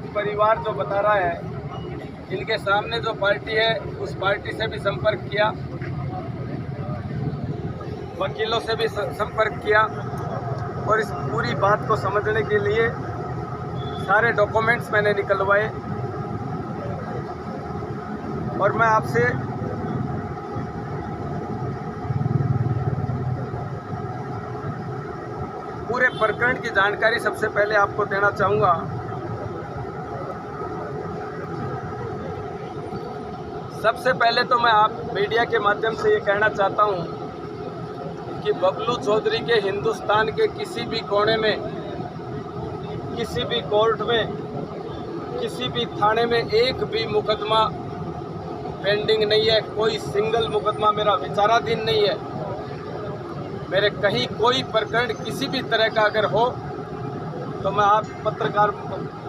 परिवार जो बता रहा है, इनके सामने जो पार्टी है उस पार्टी से भी संपर्क किया, वकीलों से भी संपर्क किया और इस पूरी बात को समझने के लिए सारे डॉक्यूमेंट्स मैंने निकलवाए। और मैं आपसे पूरे प्रकरण की जानकारी सबसे पहले आपको देना चाहूँगा। सबसे पहले तो मैं आप मीडिया के माध्यम से ये कहना चाहता हूँ कि बबलू चौधरी के हिंदुस्तान के किसी भी कोने में, किसी भी कोर्ट में, किसी भी थाने में एक भी मुकदमा पेंडिंग नहीं है। कोई सिंगल मुकदमा मेरा विचाराधीन नहीं है। मेरे कहीं कोई प्रकरण किसी भी तरह का अगर हो तो मैं आप पत्रकार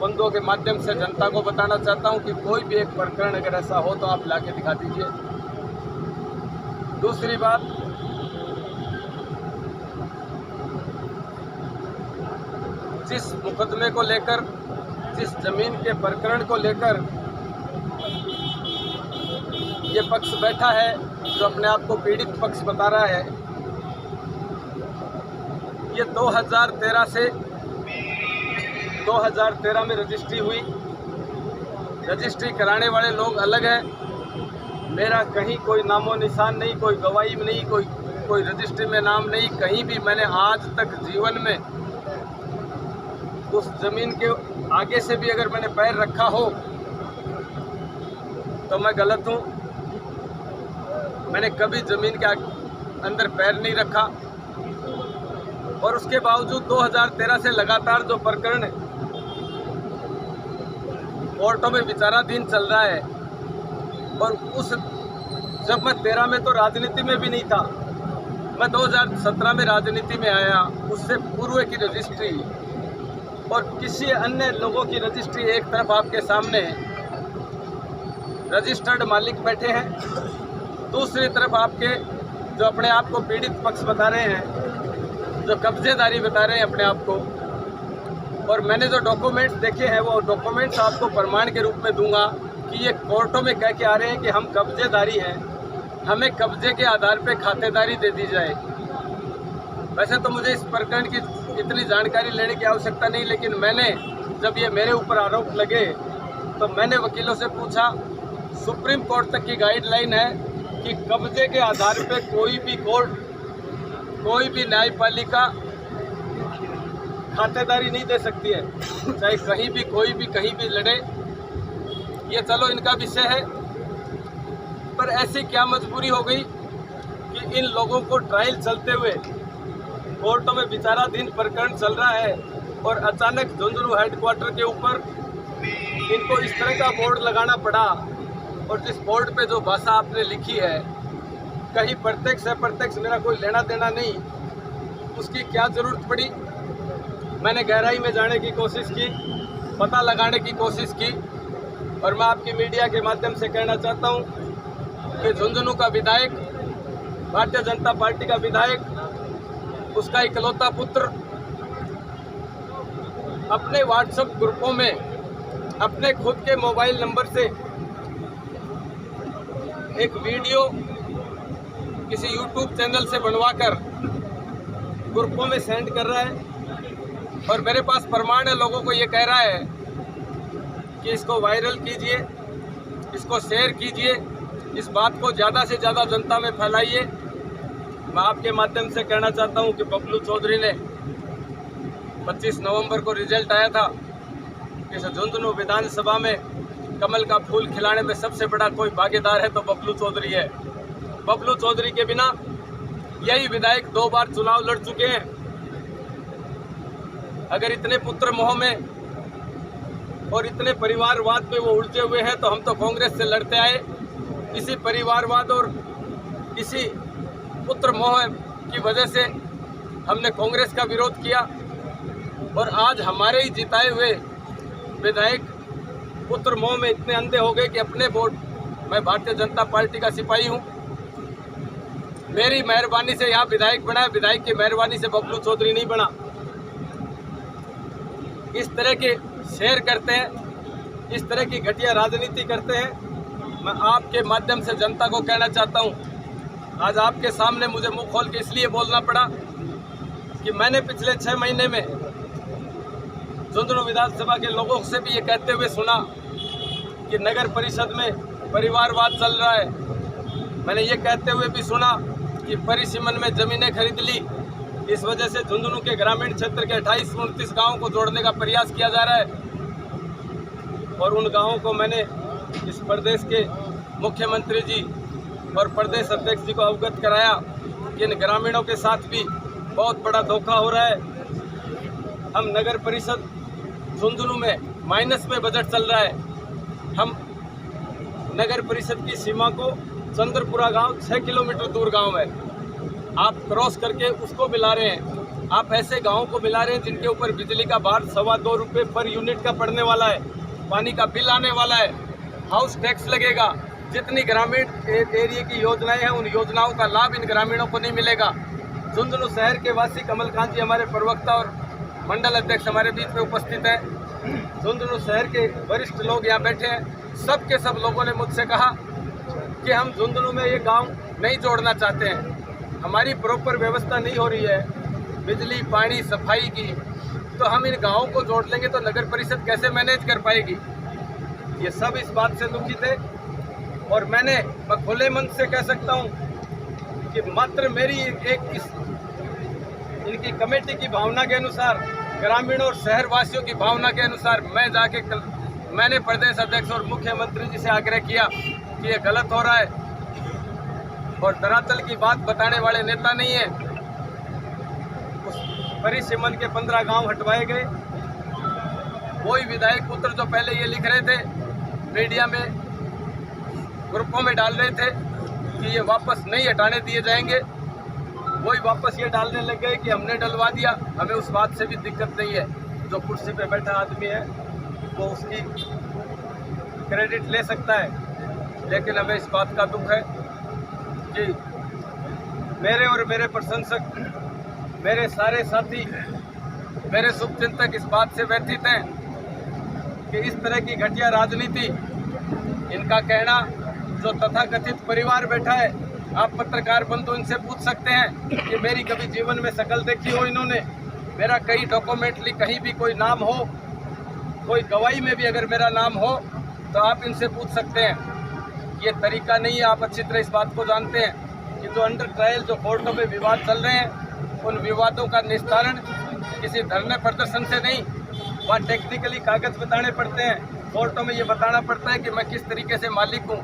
बंधुओं के माध्यम से जनता को बताना चाहता हूं कि कोई भी एक प्रकरण अगर ऐसा हो तो आप लाके दिखा दीजिए। दूसरी बात, जिस मुकदमे को लेकर, जिस जमीन के प्रकरण को लेकर ये पक्ष बैठा है, जो अपने आप को पीड़ित पक्ष बता रहा है, ये 2013 से 2013 में रजिस्ट्री हुई। रजिस्ट्री कराने वाले लोग अलग हैं। मेरा कहीं कोई नामो निशान नहीं, कोई गवाही नहीं, कोई रजिस्ट्री में नाम नहीं। कहीं भी मैंने आज तक जीवन में उस ज़मीन के आगे से भी अगर मैंने पैर रखा हो तो मैं गलत हूँ। मैंने कभी ज़मीन के अंदर पैर नहीं रखा और उसके बावजूद 2013 से लगातार जो प्रकरण कोर्टों में विचाराधीन चल रहा है। और जब मैं 13 में तो राजनीति में भी नहीं था, मैं 2017 में राजनीति में आया। उससे पूर्व की रजिस्ट्री और किसी अन्य लोगों की रजिस्ट्री एक तरफ आपके सामने रजिस्टर्ड मालिक बैठे हैं, दूसरी तरफ आपके जो अपने आप को पीड़ित पक्ष बता रहे हैं, जो कब्जेदारी बता रहे हैं अपने आप को। और मैंने जो डॉक्यूमेंट्स देखे हैं वो डॉक्यूमेंट्स आपको प्रमाण के रूप में दूंगा कि ये कोर्टों में कह के आ रहे हैं कि हम कब्जेदारी हैं, हमें कब्जे के आधार पे खातेदारी दे दी जाए। वैसे तो मुझे इस प्रकरण की इतनी जानकारी लेने की आवश्यकता नहीं, लेकिन मैंने जब ये मेरे ऊपर आरोप लगे तो मैंने वकीलों से पूछा। सुप्रीम कोर्ट तक की गाइडलाइन है कि कब्जे के आधार पे कोई भी कोर्ट, कोई भी न्यायपालिका खातेदारी नहीं दे सकती है, चाहे कहीं भी कोई भी कहीं भी लड़े। ये चलो इनका विषय है, पर ऐसी क्या मजबूरी हो गई कि इन लोगों को ट्रायल चलते हुए कोर्टों में विचाराधीन प्रकरण चल रहा है और अचानक झुंझुनू हेडक्वार्टर के ऊपर इनको इस तरह का बोर्ड लगाना पड़ा। और जिस बोर्ड पे जो भाषा आपने लिखी है, कहीं प्रत्यक्ष अप्रत्यक्ष मेरा कोई लेना देना नहीं, उसकी क्या ज़रूरत पड़ी। मैंने गहराई में जाने की कोशिश की, पता लगाने की कोशिश की। और मैं आपकी मीडिया के माध्यम से कहना चाहता हूं कि झुंझुनू का विधायक, भारतीय जनता पार्टी का विधायक, उसका इकलौता पुत्र अपने व्हाट्सएप ग्रुपों में अपने खुद के मोबाइल नंबर से एक वीडियो किसी यूट्यूब चैनल से बनवाकर ग्रुपों में सेंड कर रहा है। और मेरे पास प्रमाण है, लोगों को ये कह रहा है कि इसको वायरल कीजिए, इसको शेयर कीजिए, इस बात को ज़्यादा से ज़्यादा जनता में फैलाइए। मैं आपके माध्यम से कहना चाहता हूं कि बबलू चौधरी ने 25 नवंबर को रिजल्ट आया था कि झुंझुनू विधानसभा में कमल का फूल खिलाने में सबसे बड़ा कोई भागीदार है तो बबलू चौधरी है। बबलू चौधरी के बिना यही विधायक 2 बार चुनाव लड़ चुके हैं। अगर इतने पुत्र मोह में और इतने परिवारवाद में वो उलझे हुए हैं तो हम तो कांग्रेस से लड़ते आए। इसी परिवारवाद और इसी पुत्र मोह की वजह से हमने कांग्रेस का विरोध किया। और आज हमारे ही जिताए हुए विधायक पुत्र मोह में इतने अंधे हो गए कि अपने वोट, मैं भारतीय जनता पार्टी का सिपाही हूं, मेरी मेहरबानी से यहाँ विधायक बना, विधायक की मेहरबानी से बबलू चौधरी नहीं बना। इस तरह के शेयर करते हैं इस तरह की घटिया राजनीति करते हैं। मैं आपके माध्यम से जनता को कहना चाहता हूं, आज आपके सामने मुझे मुंह खोल के इसलिए बोलना पड़ा कि मैंने पिछले 6 महीने में झुंझुनू विधानसभा के लोगों से भी ये कहते हुए सुना कि नगर परिषद में परिवारवाद चल रहा है। मैंने ये कहते हुए भी सुना कि परिसीमन में ज़मीनें खरीद ली, इस वजह से झुंझुनू के ग्रामीण क्षेत्र के 28-29 गाँवों को जोड़ने का प्रयास किया जा रहा है। और उन गाँवों को मैंने इस प्रदेश के मुख्यमंत्री जी और प्रदेश अध्यक्ष जी को अवगत कराया कि इन ग्रामीणों के साथ भी बहुत बड़ा धोखा हो रहा है। हम नगर परिषद झुंझुनू में माइनस में बजट चल रहा है। हम नगर परिषद की सीमा को चंद्रपुरा गांव 6 किलोमीटर दूर गांव है, आप क्रॉस करके उसको मिला रहे हैं। आप ऐसे गाँवों को मिला रहे हैं जिनके ऊपर बिजली का भार 2.25 रुपये पर यूनिट का पड़ने वाला है, पानी का बिल आने वाला है, हाउस टैक्स लगेगा। जितनी ग्रामीण एरिया की योजनाएं हैं उन योजनाओं का लाभ इन ग्रामीणों को नहीं मिलेगा। झुंझुनू शहर के वासी कमलकांत जी हमारे प्रवक्ता और मंडल अध्यक्ष हमारे बीच में उपस्थित है। झुंझुनू शहर के वरिष्ठ लोग यहाँ बैठे हैं। सब के सब लोगों ने मुझसे कहा कि हम झुंझुनू में ये गांव नहीं जोड़ना चाहते हैं, हमारी प्रॉपर व्यवस्था नहीं हो रही है बिजली पानी सफाई की, तो हम इन गाँवों को जोड़ लेंगे तो नगर परिषद कैसे मैनेज कर पाएगी। ये सब इस बात से दुखी थे और मैं खुले मन से कह सकता हूँ कि मात्र मेरी इनकी कमेटी की भावना के अनुसार, ग्रामीणों और शहरवासियों की भावना के अनुसार मैंने प्रदेश अध्यक्ष और मुख्यमंत्री जी से आग्रह किया कि ये गलत हो रहा है और धरातल की बात बताने वाले नेता नहीं है। उस परिसीमन के 15 गांव हटवाए गए। वही विधायक पुत्र जो पहले ये लिख रहे थे, मीडिया में ग्रुपों में डाल रहे थे कि ये वापस नहीं हटाने दिए जाएंगे, वही वापस ये डालने लग गए कि हमने डलवा दिया। हमें उस बात से भी दिक्कत नहीं है, जो कुर्सी पे बैठा आदमी है वो उसकी क्रेडिट ले सकता है, लेकिन हमें इस बात का दुख है कि मेरे और मेरे प्रशंसक, मेरे सारे साथी, मेरे शुभचिंतक इस बात से व्यथित हैं कि इस तरह की घटिया राजनीति, इनका कहना जो तथाकथित परिवार बैठा है, आप पत्रकार बंधु इनसे पूछ सकते हैं कि मेरी कभी जीवन में शक्ल देखी हो इन्होंने, मेरा कहीं डॉक्यूमेंटली कहीं भी कोई नाम हो, कोई गवाही में भी अगर मेरा नाम हो तो आप इनसे पूछ सकते हैं। ये तरीका नहीं है। आप अच्छी तरह इस बात को जानते हैं कि जो अंडर ट्रायल जो कोर्टों में विवाद चल रहे हैं, उन विवादों का निस्तारण किसी धरने प्रदर्शन से नहीं, वहाँ टेक्निकली कागज बताने पड़ते हैं, कोर्टों में ये बताना पड़ता है कि मैं किस तरीके से मालिक हूँ।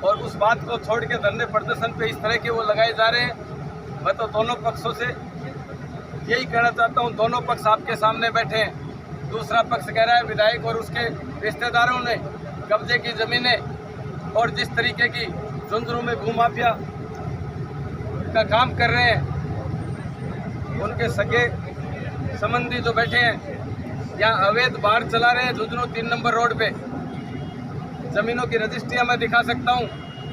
और उस बात को छोड़ के धरने प्रदर्शन पे इस तरह के वो लगाए जा रहे हैं। मैं तो दोनों पक्षों से यही कहना चाहता हूँ, दोनों पक्ष आपके सामने बैठे हैं। दूसरा पक्ष कह रहा है विधायक और उसके रिश्तेदारों ने कब्जे की ज़मीनें और जिस तरीके की झुंझुनू में भूमाफिया का काम कर रहे हैं, उनके सगे संबंधी जो बैठे हैं यहाँ अवैध बाढ़ चला रहे हैं। झुंझुनू 3 नंबर रोड पे ज़मीनों की रजिस्ट्रियाँ मैं दिखा सकता हूँ।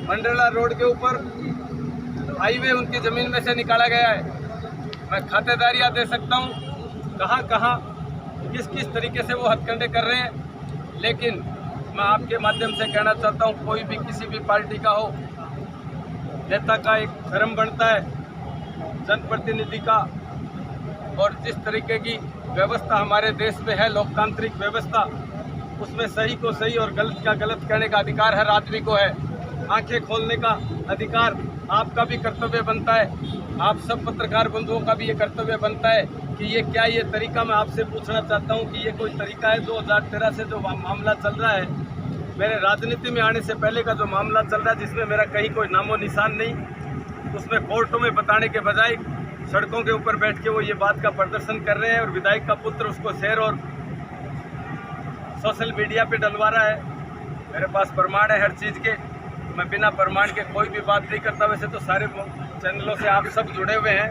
मंडला रोड के ऊपर हाईवे उनकी ज़मीन में से निकाला गया है। मैं खातेदारियाँ दे सकता हूँ कहाँ कहाँ किस किस तरीके से वो हथकंडे कर रहे हैं। लेकिन मैं आपके माध्यम से कहना चाहता हूँ, कोई भी किसी भी पार्टी का हो, नेता का एक धर्म बनता है, जनप्रतिनिधि का, और जिस तरीके की व्यवस्था हमारे देश में है, लोकतांत्रिक व्यवस्था, उसमें सही को सही और गलत का गलत कहने का अधिकार हर आदमी को है। आंखें खोलने का अधिकार आपका भी कर्तव्य बनता है। आप सब पत्रकार बंधुओं का भी ये कर्तव्य बनता है कि ये क्या ये तरीका, मैं आपसे पूछना चाहता हूँ कि ये कोई तरीका है 2013 से जो मामला चल रहा है, मेरे राजनीति में आने से पहले का जो मामला चल रहा है, जिसमें मेरा कहीं कोई नामो निशान नहीं, उसमें कोर्टों में बताने के बजाय सड़कों के ऊपर बैठ के वो ये बात का प्रदर्शन कर रहे हैं और विधायक का पुत्र उसको शेयर और सोशल मीडिया पे डलवा रहा है। मेरे पास प्रमाण है हर चीज़ के, मैं बिना प्रमाण के कोई भी बात नहीं करता। वैसे तो सारे चैनलों से आप सब जुड़े हुए हैं।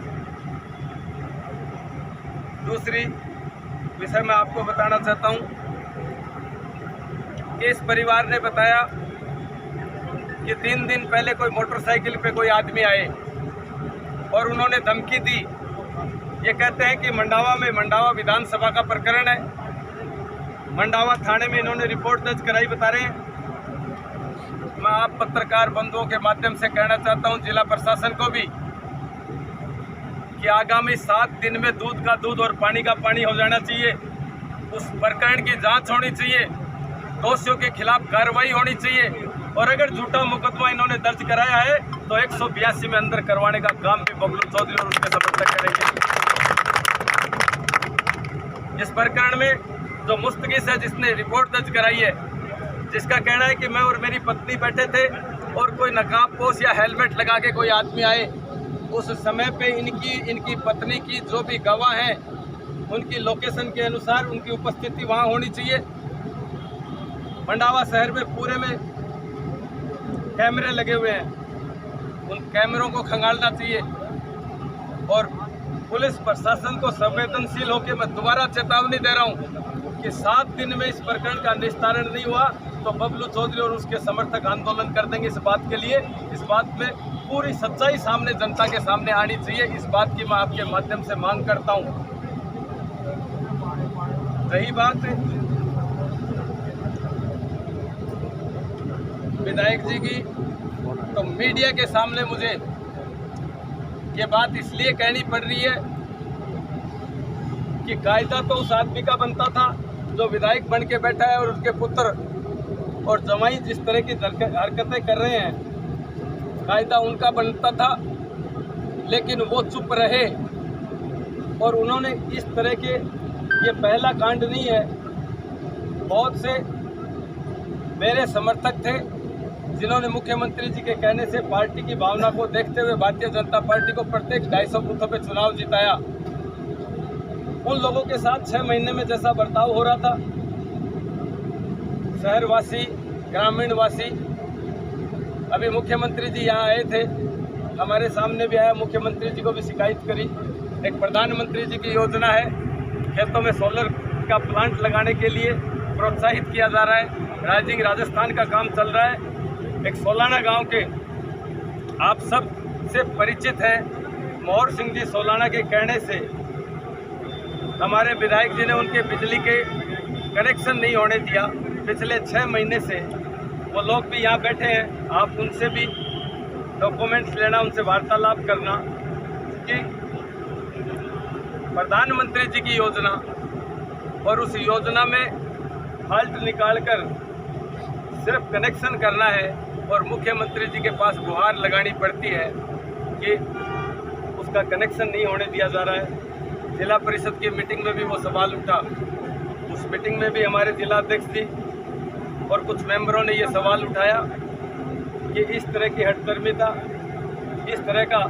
दूसरी विषय मैं आपको बताना चाहता हूँ कि इस परिवार ने बताया कि 3 दिन पहले कोई मोटरसाइकिल पे कोई आदमी आए और उन्होंने धमकी दी। ये कहते हैं कि मंडावा में, मंडावा विधानसभा का प्रकरण है, मंडावा थाने में इन्होंने रिपोर्ट दर्ज कराई बता रहे हैं। मैं आप पत्रकार बंधुओं के माध्यम से कहना चाहता हूं जिला प्रशासन को भी कि आगामी 7 दिन में दूध का दूध और पानी का पानी हो जाना चाहिए। उस प्रकरण की जांच होनी चाहिए, दोषियों के खिलाफ कार्रवाई होनी चाहिए और अगर झूठा मुकदमा इन्होंने दर्ज कराया है तो 182 में अंदर करवाने का काम भी बबलू चौधरी और उसके समर्थक करेंगे। इस प्रकरण में जो मुस्तगिस है, जिसने रिपोर्ट दर्ज कराई है, जिसका कहना है कि मैं और मेरी पत्नी बैठे थे और कोई नकाबपोश या हेलमेट लगा के कोई आदमी आए, उस समय पे इनकी पत्नी की जो भी गवाह हैं उनकी लोकेशन के अनुसार उनकी उपस्थिति वहाँ होनी चाहिए। मंडावा शहर में पूरे में कैमरे लगे हुए हैं, उन कैमरों को खंगालना चाहिए और पुलिस प्रशासन को संवेदनशील होकर मैं दोबारा चेतावनी दे रहा हूँ कि 7 दिन में इस प्रकरण का निस्तारण नहीं हुआ तो बबलू चौधरी और उसके समर्थक आंदोलन कर देंगे। इस बात के लिए, इस बात में पूरी सच्चाई सामने जनता के सामने आनी चाहिए। इस बात की मैं आपके माध्यम से मांग करता हूँ। रही बात विधायक जी की, तो मीडिया के सामने मुझे ये बात इसलिए कहनी पड़ रही है कि कायदा तो उस आदमी का बनता था जो विधायक बन के बैठा है और उसके पुत्र और जमाई जिस तरह की हरकतें कर रहे हैं, कायदा उनका बनता था, लेकिन वो चुप रहे और उन्होंने इस तरह के, ये पहला कांड नहीं है, बहुत से मेरे समर्थक थे जिन्होंने मुख्यमंत्री जी के कहने से पार्टी की भावना को देखते हुए भारतीय जनता पार्टी को प्रत्येक 250 बूथों पे चुनाव जिताया। उन लोगों के साथ 6 महीने में जैसा बर्ताव हो रहा था, शहरवासी, ग्रामीणवासी, अभी मुख्यमंत्री जी यहाँ आए थे, हमारे सामने भी आया, मुख्यमंत्री जी को भी शिकायत करी। एक प्रधानमंत्री जी की योजना है, खेतों में सोलर का प्लांट लगाने के लिए प्रोत्साहित किया जा रहा है। राइजिंग राजस्थान का काम चल रहा है। एक सोलाना गांव के आप सब से परिचित हैं, मोहर सिंह जी सोलाना के कहने से हमारे विधायक जी ने उनके बिजली के कनेक्शन नहीं होने दिया। पिछले 6 महीने से वो लोग भी यहाँ बैठे हैं, आप उनसे भी डॉक्यूमेंट्स लेना, उनसे वार्तालाप करना कि प्रधानमंत्री जी की योजना और उस योजना में फाल्ट निकालकर सिर्फ कनेक्शन करना है और मुख्यमंत्री जी के पास गुहार लगानी पड़ती है कि उसका कनेक्शन नहीं होने दिया जा रहा है। जिला परिषद की मीटिंग में भी वो सवाल उठा, उस मीटिंग में भी हमारे जिलाध्यक्ष जी और कुछ मेंबरों ने ये सवाल उठाया कि इस तरह की हठधर्मिता, इस तरह का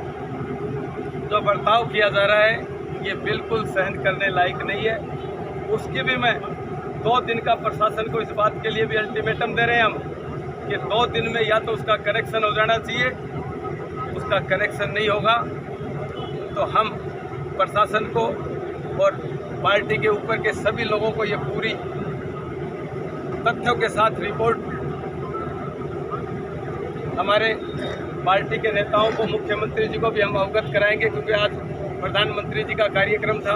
जो बर्ताव किया जा रहा है, ये बिल्कुल सहन करने लायक नहीं है। उसकी भी मैं 2 दिन का प्रशासन को इस बात के लिए भी अल्टीमेटम दे रहे हैं हम कि 2 दिन में या तो उसका कनेक्शन हो जाना चाहिए, उसका कनेक्शन नहीं होगा तो हम प्रशासन को और पार्टी के ऊपर के सभी लोगों को ये पूरी तथ्यों के साथ रिपोर्ट हमारे पार्टी के नेताओं को, मुख्यमंत्री जी को भी हम अवगत कराएंगे, क्योंकि आज प्रधानमंत्री जी का कार्यक्रम था।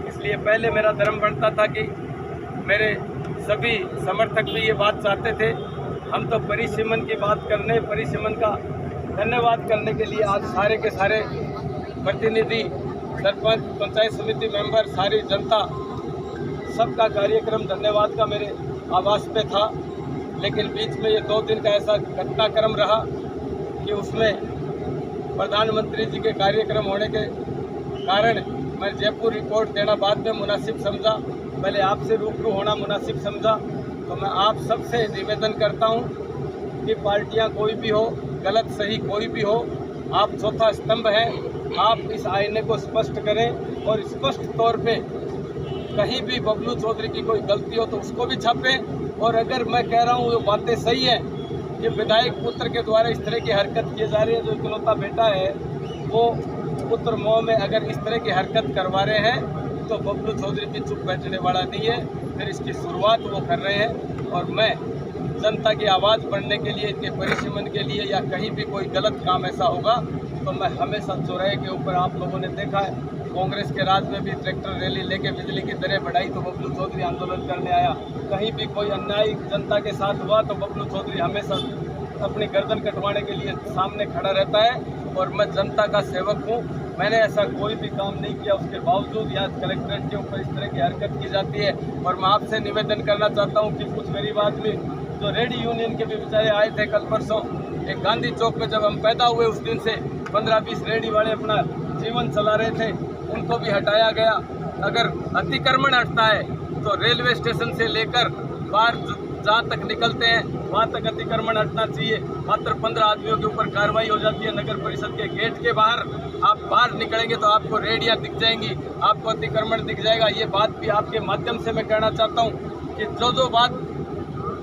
इसलिए पहले मेरा धर्म बनता था कि मेरे सभी समर्थक भी ये बात चाहते थे। हम तो परिसीमन की बात करने, परिसीमन का धन्यवाद करने के लिए आज सारे के सारे प्रतिनिधि, सरपंच, पंचायत समिति मेंबर, सारी जनता, सबका कार्यक्रम धन्यवाद का मेरे आवास पे था। लेकिन बीच में ये 2 दिन का ऐसा घटनाक्रम रहा कि उसमें प्रधानमंत्री जी के कार्यक्रम होने के कारण मैं जयपुर रिपोर्ट देना बाद में मुनासिब समझा, पहले आपसे रूबरू होना मुनासिब समझा। तो मैं आप सबसे निवेदन करता हूं कि पार्टियां कोई भी हो, गलत सही कोई भी हो, आप चौथा स्तंभ हैं, आप इस आईने को स्पष्ट करें और स्पष्ट तौर पे कहीं भी बबलू चौधरी की कोई गलती हो तो उसको भी छापें। और अगर मैं कह रहा हूँ वो बातें सही है कि विधायक पुत्र के द्वारा इस तरह की हरकत की जा रही है, जो इकलौता बेटा है वो पुत्र मोह में अगर इस तरह की हरकत करवा रहे हैं तो बबलू चौधरी भी चुप बैठने वाला नहीं है। फिर इसकी शुरुआत वो कर रहे हैं और मैं जनता की आवाज़ बढ़ने के लिए, इनके परिसीमन के लिए, या कहीं भी कोई गलत काम ऐसा होगा तो मैं हमेशा चौराहे के ऊपर, आप लोगों ने देखा है कांग्रेस के राज में भी ट्रैक्टर रैली लेके बिजली की दरें बढ़ाई तो बबलू चौधरी आंदोलन करने आया। कहीं भी कोई अन्याय जनता के साथ हुआ तो बबलू चौधरी हमेशा अपनी गर्दन कटवाने के लिए सामने खड़ा रहता है। और मैं जनता का सेवक हूँ। मैंने ऐसा कोई भी काम नहीं किया, उसके बावजूद यहाँ कलेक्ट्रेट के ऊपर इस तरह की हरकत की जाती है। और मैं आपसे निवेदन करना चाहता हूँ कि कुछ गरीब आदमी जो रेडी यूनियन के भी बेचारे आए थे कल परसों, एक गांधी चौक पे जब हम पैदा हुए उस दिन से 15-20 रेडी वाले अपना जीवन चला रहे थे, उनको भी हटाया गया। अगर अतिक्रमण हटता है तो रेलवे स्टेशन से लेकर बाहर जहाँ तक निकलते हैं वहाँ तक अतिक्रमण हटना चाहिए। मात्र 15 आदमियों के ऊपर कार्रवाई हो जाती है। नगर परिषद के गेट के बाहर आप बाहर निकलेंगे तो आपको रेडियाँ दिख जाएंगी, आपको अतिक्रमण दिख जाएगा। ये बात भी आपके माध्यम से मैं कहना चाहता हूँ कि जो बात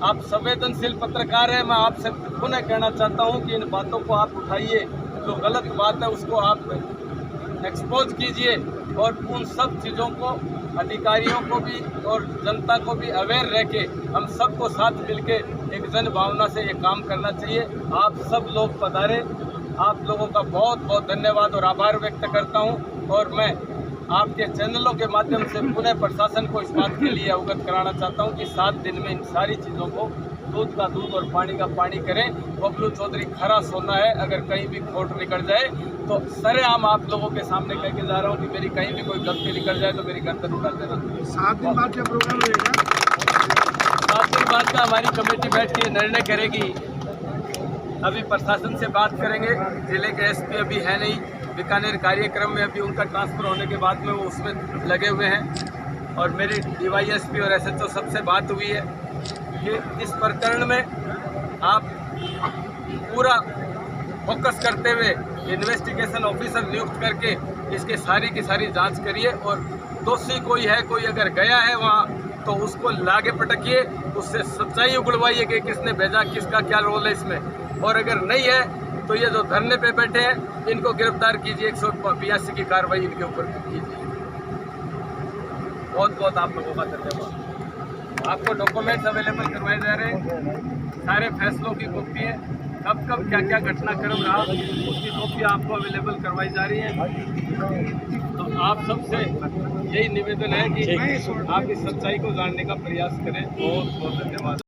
आप संवेदनशील पत्रकार हैं, मैं आपसे पुनः कहना चाहता हूँ कि इन बातों को आप उठाइए। जो गलत बात है उसको आप एक्सपोज कीजिए और उन सब चीज़ों को अधिकारियों को भी और जनता को भी अवेयर रह के हम सबको साथ मिलके एक जन भावना से ये काम करना चाहिए। आप सब लोग पधारे, आप लोगों का बहुत बहुत धन्यवाद और आभार व्यक्त करता हूँ। और मैं आपके चैनलों के माध्यम से पुनः प्रशासन को इस बात के लिए अवगत कराना चाहता हूँ कि 7 दिन में इन सारी चीज़ों को दूध का दूध और पानी का पानी करें। बबलू चौधरी खरा सोना है, अगर कहीं भी खोट निकल जाए तो सरेआम आप लोगों के सामने कह के जा रहा हूँ कि मेरी कहीं भी कोई गलती निकल जाए तो मेरी गर्दन उतार देना। 7 दिन बाद क्या प्रोग्राम रहेगा? 7 दिन बाद का हमारी कमेटी बैठ के निर्णय करेगी। अभी प्रशासन से बात करेंगे। जिले के एसपी अभी है नहीं, बीकानेर कार्यक्रम में अभी उनका ट्रांसफ़र होने के बाद में वो उसमें लगे हुए हैं। और मेरी DYSP और SHO सबसे बात हुई है कि इस प्रकरण में आप पूरा फोकस करते हुए इन्वेस्टिगेशन ऑफिसर नियुक्त करके इसके सारी की सारी जांच करिए। और दोषी कोई है, कोई अगर गया है वहाँ तो उसको लागे पटकिए, उससे सच्चाई उगलवाइए कि किसने भेजा, किसका क्या रोल है इसमें। और अगर नहीं है तो ये जो धरने पे बैठे हैं इनको गिरफ्तार कीजिए, 182 की कार्रवाई इनके ऊपर कीजिए। बहुत बहुत आप लोगों का धन्यवाद। आपको डॉक्यूमेंट्स अवेलेबल करवाए जा रहे हैं, सारे फैसलों की कॉपी है, कब कब क्या क्या घटनाक्रम रहा उसकी कॉपी आपको अवेलेबल करवाई जा रही है। तो आप सबसे यही निवेदन है कि आप इस सच्चाई को जानने का प्रयास करें। बहुत बहुत धन्यवाद।